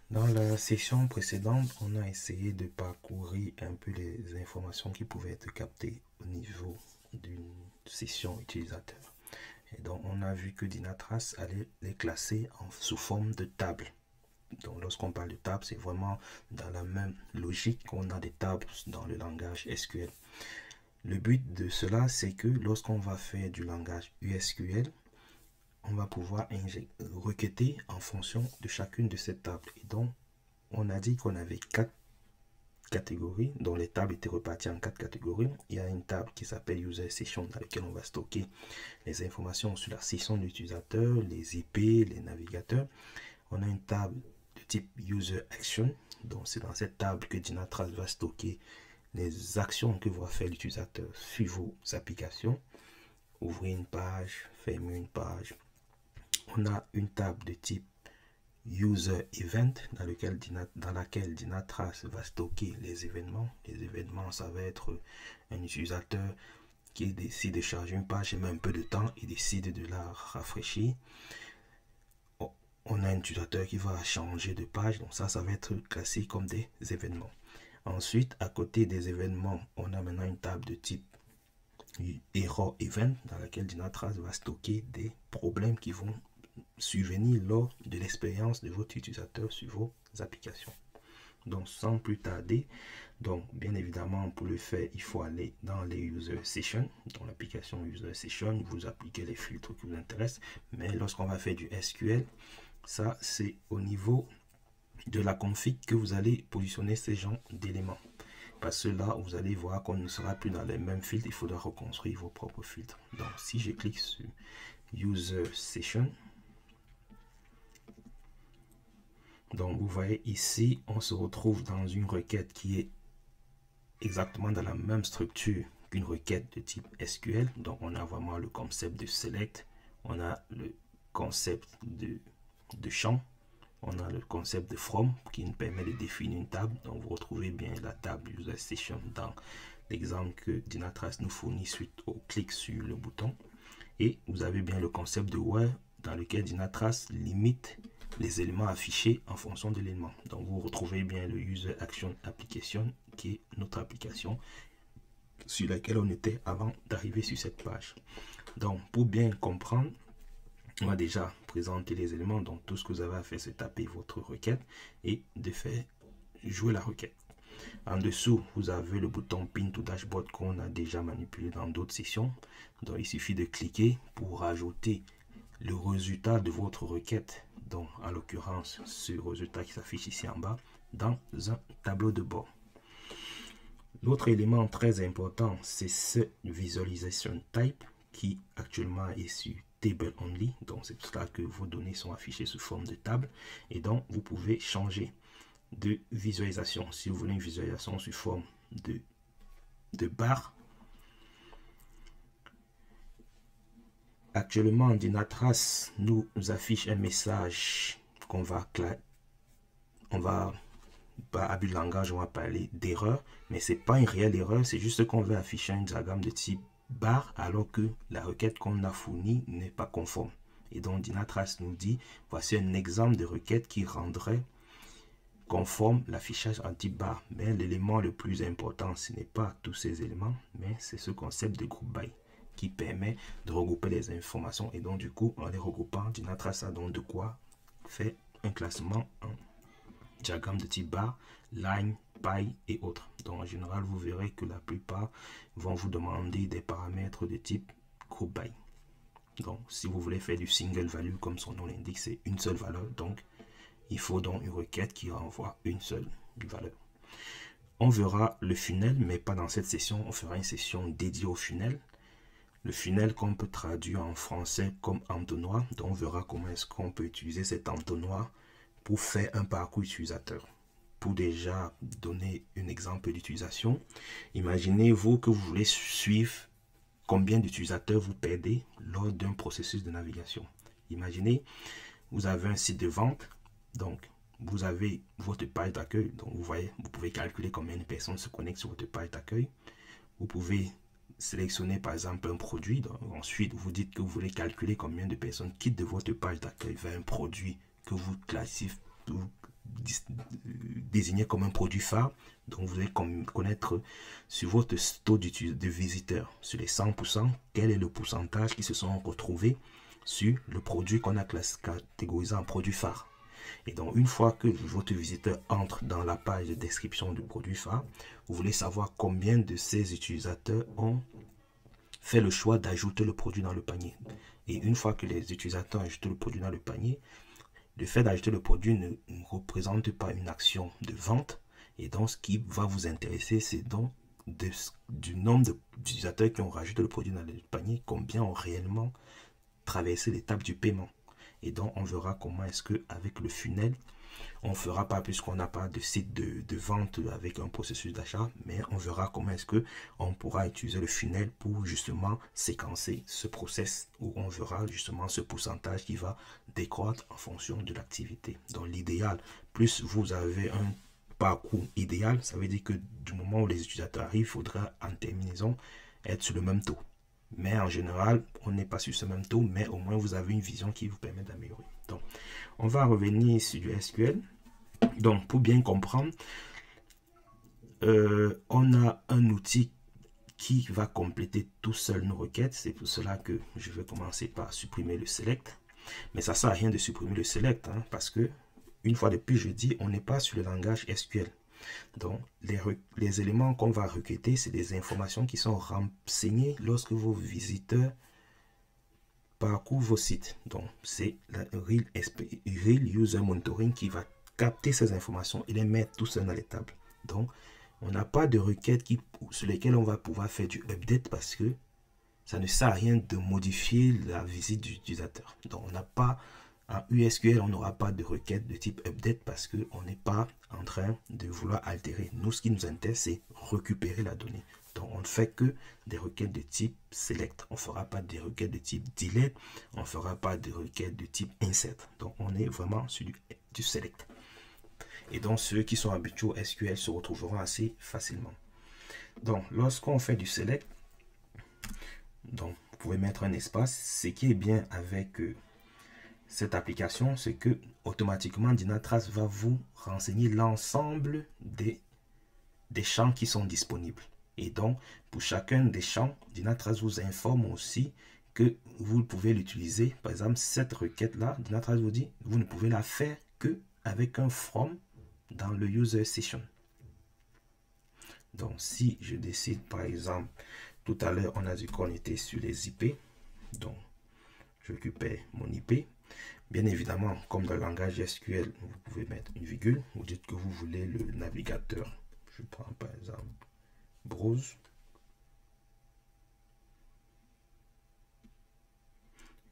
Dans la section précédente, on a essayé de parcourir un peu les informations qui pouvaient être captées au niveau d'une session utilisateur. Et donc, on a vu que Dynatrace allait les classer sous forme de table. Donc, lorsqu'on parle de table, c'est vraiment dans la même logique qu'on a des tables dans le langage SQL. Le but de cela, c'est que lorsqu'on va faire du langage USQL, on va pouvoir requêter en fonction de chacune de ces tables. Et donc, on a dit qu'on avait 4 catégories, dont les tables étaient reparties en 4 catégories. Il y a une table qui s'appelle User Session, dans laquelle on va stocker les informations sur la session de l'utilisateur, les IP, les navigateurs. On a une table de type User Action, donc c'est dans cette table que Dynatrace va stocker les actions que va faire l'utilisateur sur vos applications. Ouvrir une page, fermer une page. On a une table de type User Event dans laquelle Dynatrace va stocker les événements. Les événements, ça va être un utilisateur qui décide de charger une page et met un peu de temps et décide de la rafraîchir. On a un utilisateur qui va changer de page, donc ça va être classé comme des événements. Ensuite, à côté des événements, on a maintenant une table de type Error Event dans laquelle Dynatrace va stocker des problèmes qui vont survenir lors de l'expérience de votre utilisateur sur vos applications. Donc sans plus tarder, donc bien évidemment pour le faire, il faut aller dans les User Session, dans l'application User Session, vous appliquez les filtres qui vous intéressent, mais lorsqu'on va faire du SQL, ça c'est au niveau de la config que vous allez positionner ces genres d'éléments. Parce que là, vous allez voir qu'on ne sera plus dans les mêmes filtres, il faudra reconstruire vos propres filtres. Donc si je clique sur User Session, donc vous voyez ici, on se retrouve dans une requête qui est exactement dans la même structure qu'une requête de type SQL. Donc on a vraiment le concept de select, on a le concept de champ, on a le concept de from qui nous permet de définir une table. Donc vous retrouvez bien la table User Session dans l'exemple que Dynatrace nous fournit suite au clic sur le bouton. Et vous avez bien le concept de where dans lequel Dynatrace limite les éléments affichés en fonction de l'élément. Donc vous retrouvez bien le User Action Application qui est notre application sur laquelle on était avant d'arriver sur cette page. Donc pour bien comprendre, on va déjà présenter les éléments. Donc tout ce que vous avez à faire, c'est taper votre requête et de faire jouer la requête. En dessous, vous avez le bouton Pin to Dashboard qu'on a déjà manipulé dans d'autres sessions. Donc il suffit de cliquer pour rajouter le résultat de votre requête, donc en l'occurrence ce résultat qui s'affiche ici en bas, dans un tableau de bord. L'autre élément très important, c'est ce Visualization Type qui actuellement est sur Table Only. Donc c'est pour cela que vos données sont affichées sous forme de table. Et donc vous pouvez changer de visualisation. Si vous voulez une visualisation sous forme de barre. Actuellement, Dynatrace nous affiche un message qu'on va pas abus de langage, on va parler d'erreur, mais c'est pas une réelle erreur, c'est juste qu'on veut afficher un diagramme de type barre alors que la requête qu'on a fournie n'est pas conforme. Et donc Dynatrace nous dit voici un exemple de requête qui rendrait conforme l'affichage en type barre. Mais l'élément le plus important, ce n'est pas tous ces éléments, mais c'est ce concept de group by qui permet de regrouper les informations. Et donc du coup, en les regroupant, Dynatrace a donc de quoi faire un classement en diagramme de type bar, line, pie et autres. Donc en général, vous verrez que la plupart vont vous demander des paramètres de type group by. Donc si vous voulez faire du single value, comme son nom l'indique, c'est une seule valeur. Donc il faut donc une requête qui renvoie une seule valeur. On verra le funnel, mais pas dans cette session. On fera une session dédiée au funnel. Le funnel qu'on peut traduire en français comme entonnoir. Donc on verra comment est-ce qu'on peut utiliser cet entonnoir pour faire un parcours utilisateur. Pour déjà donner un exemple d'utilisation, imaginez-vous que vous voulez suivre combien d'utilisateurs vous perdez lors d'un processus de navigation. Imaginez, vous avez un site de vente, donc vous avez votre page d'accueil. Donc vous voyez, vous pouvez calculer combien de personnes se connectent sur votre page d'accueil. Vous pouvez sélectionner par exemple un produit. Donc, ensuite, vous dites que vous voulez calculer combien de personnes quittent de votre page d'accueil vers un produit que vous classifiez, vous désigné comme un produit phare. Donc vous allez connaître sur votre taux de visiteurs, sur les 100%, quel est le pourcentage qui se sont retrouvés sur le produit qu'on a catégorisé en produit phare. Et donc une fois que votre visiteur entre dans la page de description du produit phare, vous voulez savoir combien de ces utilisateurs ont fait le choix d'ajouter le produit dans le panier. Et une fois que les utilisateurs ajoutent le produit dans le panier, le fait d'ajouter le produit ne représente pas une action de vente. Et donc, ce qui va vous intéresser, c'est donc du nombre d'utilisateurs qui ont rajouté le produit dans le panier, combien ont réellement traversé l'étape du paiement. Et donc, on verra comment est-ce qu'avec le funnel, on ne fera pas, puisqu'on n'a pas de site de vente avec un processus d'achat, mais on verra comment est-ce qu'on pourra utiliser le funnel pour justement séquencer ce process, où on verra justement ce pourcentage qui va décroître en fonction de l'activité. Donc l'idéal, plus vous avez un parcours idéal, ça veut dire que du moment où les utilisateurs arrivent, il faudra en terminaison être sur le même taux. Mais en général, on n'est pas sur ce même taux, mais au moins vous avez une vision qui vous permet d'améliorer. Donc, on va revenir sur du SQL. Donc, pour bien comprendre, on a un outil qui va compléter tout seul nos requêtes. C'est pour cela que je vais commencer par supprimer le select. Mais ça ne sert à rien de supprimer le select, hein, parce que, une fois de plus, je dis, on n'est pas sur le langage SQL. Donc, les éléments qu'on va requêter, c'est des informations qui sont renseignées lorsque vos visiteurs parcourent vos sites. Donc, c'est la Real User Monitoring qui va capter ces informations et les mettre tout seul dans les tables. Donc, on n'a pas de requêtes sur lesquelles on va pouvoir faire du update parce que ça ne sert à rien de modifier la visite du utilisateur. Donc, on n'a pas, en USQL, on n'aura pas de requête de type update parce qu'on n'est pas en train de vouloir altérer. Nous, ce qui nous intéresse, c'est récupérer la donnée. Donc, on ne fait que des requêtes de type select. On ne fera pas des requêtes de type delete. On ne fera pas de requêtes de type insert. Donc, on est vraiment sur du select. Et donc, ceux qui sont habitués au SQL se retrouveront assez facilement. Donc, lorsqu'on fait du select, donc, vous pouvez mettre un espace. Ce qui est bien avec cette application, c'est que automatiquement, Dynatrace va vous renseigner l'ensemble des champs qui sont disponibles. Et donc, pour chacun des champs, Dynatrace vous informe aussi que vous pouvez l'utiliser. Par exemple, cette requête-là, Dynatrace vous dit, vous ne pouvez la faire que avec un from dans le user session. Donc, si je décide, par exemple, tout à l'heure, on a dit qu'on était sur les IP. Donc, je récupère mon IP. Bien évidemment, comme dans le langage SQL, vous pouvez mettre une virgule. Vous dites que vous voulez le navigateur. Je prends par exemple browse.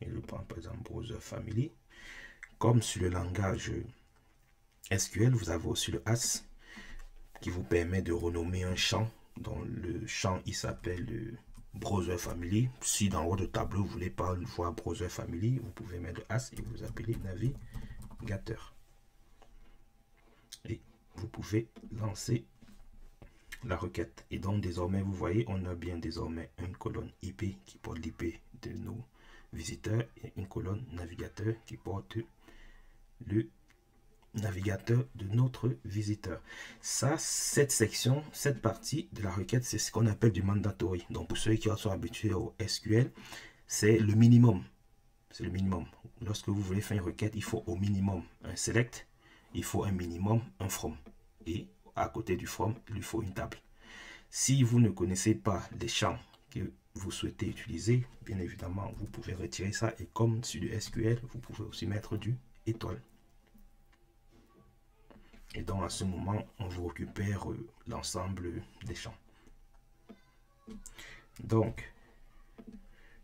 Et je prends par exemple browser family. Comme sur le langage SQL, vous avez aussi le as qui vous permet de renommer un champ. Dans le champ, il s'appelle browser family. Si dans votre tableau, vous voulez pas voir browser family, vous pouvez mettre le as et vous appelez navigateur. Et vous pouvez lancer la requête. Et donc désormais, vous voyez, on a bien désormais une colonne IP qui porte l'IP de nos visiteurs et une colonne navigateur qui porte le navigateur de notre visiteur. Ça, cette section, cette partie de la requête, c'est ce qu'on appelle du mandatory. Donc pour ceux qui sont habitués au SQL, c'est le minimum. C'est le minimum. Lorsque vous voulez faire une requête, il faut au minimum un select, il faut un minimum un from. Et à côté du from, il lui faut une table. Si vous ne connaissez pas les champs que vous souhaitez utiliser, bien évidemment, vous pouvez retirer ça. Et comme sur du SQL, vous pouvez aussi mettre du étoile. Et donc à ce moment, on vous récupère l'ensemble des champs. Donc,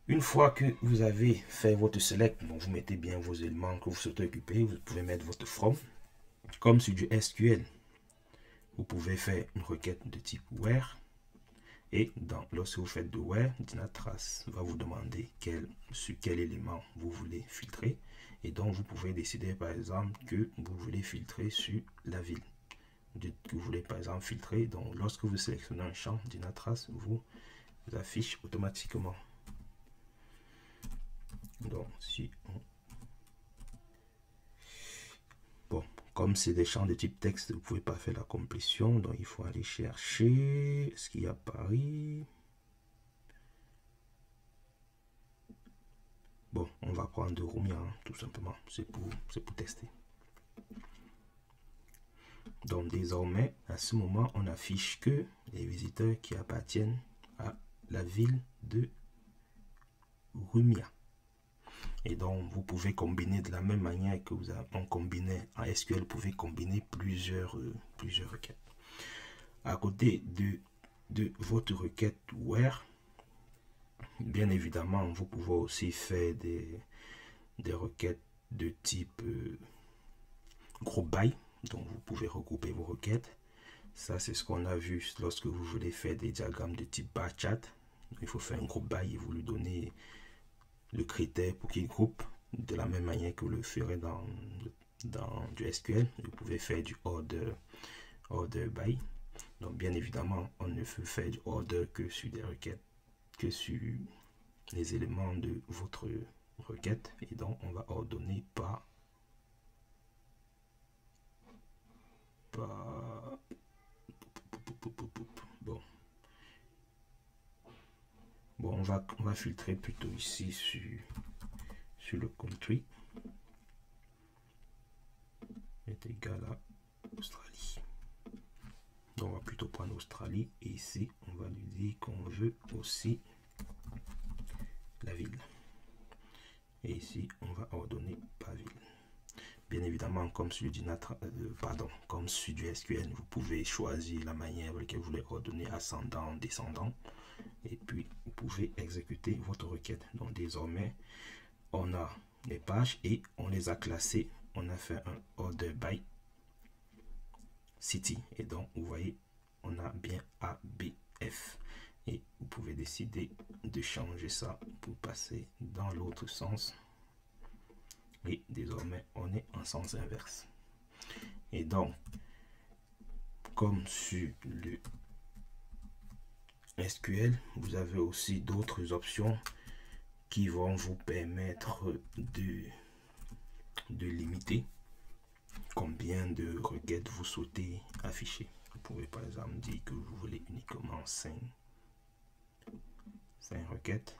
une fois que vous avez fait votre select, bon, vous mettez bien vos éléments que vous souhaitez occuper, vous pouvez mettre votre from. Comme sur du SQL, vous pouvez faire une requête de type where. Et lorsque vous faites de where, Dynatrace va vous demander sur quel élément vous voulez filtrer. Et donc, vous pouvez décider, par exemple, que vous voulez filtrer sur la ville. Vous dites que vous voulez, par exemple, filtrer. Donc, lorsque vous sélectionnez un champ, Dynatrace vous affiche automatiquement. Donc, si on... Bon, Comme c'est des champs de type texte, vous ne pouvez pas faire la complétion. Donc, il faut aller chercher ce qui apparaît. Bon, on va prendre de Rumia, hein, tout simplement. C'est pour tester. Donc, désormais, à ce moment, on affiche que les visiteurs qui appartiennent à la ville de Rumia. Et donc, vous pouvez combiner de la même manière que on combinait en SQL, vous pouvez combiner plusieurs requêtes. À côté de votre requête where, bien évidemment, vous pouvez aussi faire des requêtes de type group by. Donc, vous pouvez regrouper vos requêtes. Ça, c'est ce qu'on a vu lorsque vous voulez faire des diagrammes de type bar chart. Il faut faire un group by et vous lui donnez le critère pour qu'il groupe de la même manière que vous le ferez dans du SQL. Vous pouvez faire du order by. Donc, bien évidemment, on ne peut faire du order que sur des requêtes, que sur les éléments de votre requête. Et donc, on va ordonner par bon, on va filtrer plutôt ici sur le country est égal à Australie. Donc on va plutôt prendre Australie et ici on va lui dire qu'on veut aussi la ville. Et ici on va ordonner par ville. Bien évidemment, comme celui du SQL, vous pouvez choisir la manière avec laquelle vous voulez ordonner ascendant, descendant. Et puis, vous pouvez exécuter votre requête. Donc, désormais, on a les pages et on les a classées. On a fait un order by city. Et donc, vous voyez, on a bien ABF. Et vous pouvez décider de changer ça pour passer dans l'autre sens. Et désormais, on est en sens inverse. Et donc, comme sur le SQL, vous avez aussi d'autres options qui vont vous permettre de limiter combien de requêtes vous souhaitez afficher. Vous pouvez par exemple dire que vous voulez uniquement 5 requêtes.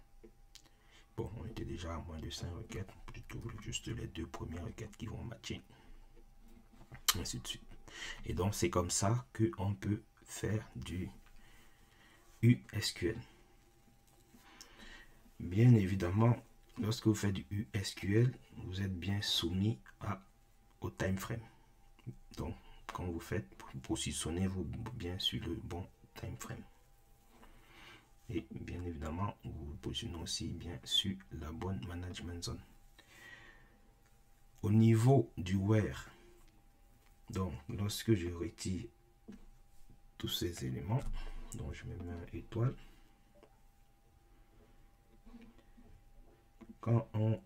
Bon, on était déjà à moins de 5 requêtes, plutôt juste les 2 premières requêtes qui vont matcher, ainsi de suite. Et donc, c'est comme ça qu'on peut faire du USQL. Bien évidemment, lorsque vous faites du USQL, vous êtes bien soumis au time frame. Donc, quand vous faites, positionnez-vous bien sur le bon time frame. Et bien évidemment, vous vous positionnez aussi bien sur la bonne management zone. Au niveau du where, donc lorsque je retire tous ces éléments, donc je me mets un étoile. Quand on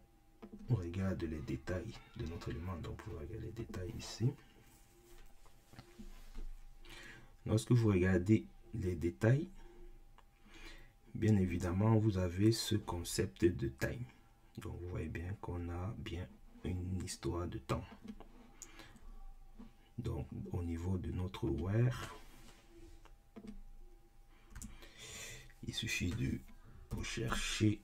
regarde les détails de notre élément, donc vous regardez les détails ici. Lorsque vous regardez les détails, bien évidemment, vous avez ce concept de time. Donc, vous voyez bien qu'on a bien une histoire de temps. Donc, au niveau de notre where, il suffit de rechercher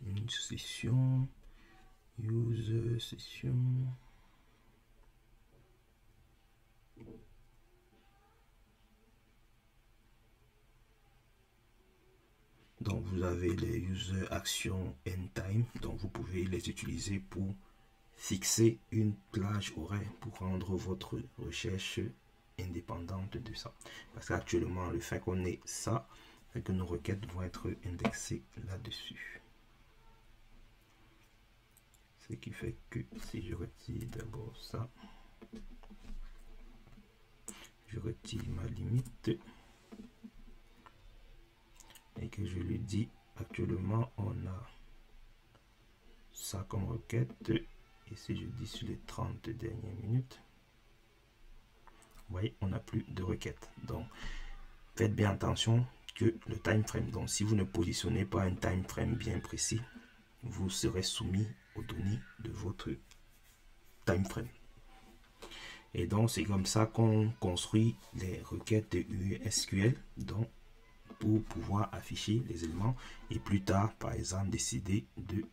une session, user session. Donc, vous avez les user action end time. Donc, vous pouvez les utiliser pour fixer une plage horaire pour rendre votre recherche indépendante de ça. Parce qu'actuellement, le fait qu'on ait ça, c'est que nos requêtes vont être indexées là-dessus. Ce qui fait que si je retire d'abord ça, je retire ma limite et que je lui dis actuellement on a ça comme requête, et si je dis sur les 30 dernières minutes, vous voyez, on n'a plus de requête. Donc faites bien attention que le time frame, donc si vous ne positionnez pas un time frame bien précis, vous serez soumis aux données de votre time frame. Et donc, c'est comme ça qu'on construit les requêtes de SQL donc, pour pouvoir afficher les éléments et plus tard, par exemple, décider de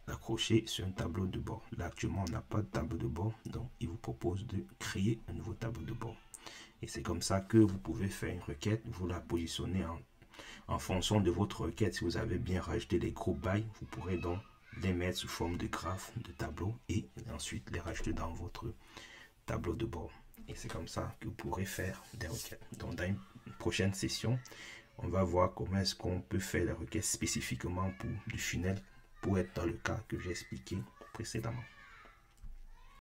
l'accrocher sur un tableau de bord. Là, actuellement, on n'a pas de tableau de bord, donc il vous propose de créer un nouveau tableau de bord. Et c'est comme ça que vous pouvez faire une requête, vous la positionnez en fonction de votre requête. Si vous avez bien rajouté les groupes by, vous pourrez donc les mettre sous forme de graphe, de tableau et ensuite les rajouter dans votre tableau de bord. Et c'est comme ça que vous pourrez faire des requêtes. Donc dans une prochaine session, on va voir comment est-ce qu'on peut faire des requêtes spécifiquement pour du funnel pour être dans le cas que j'ai expliqué précédemment.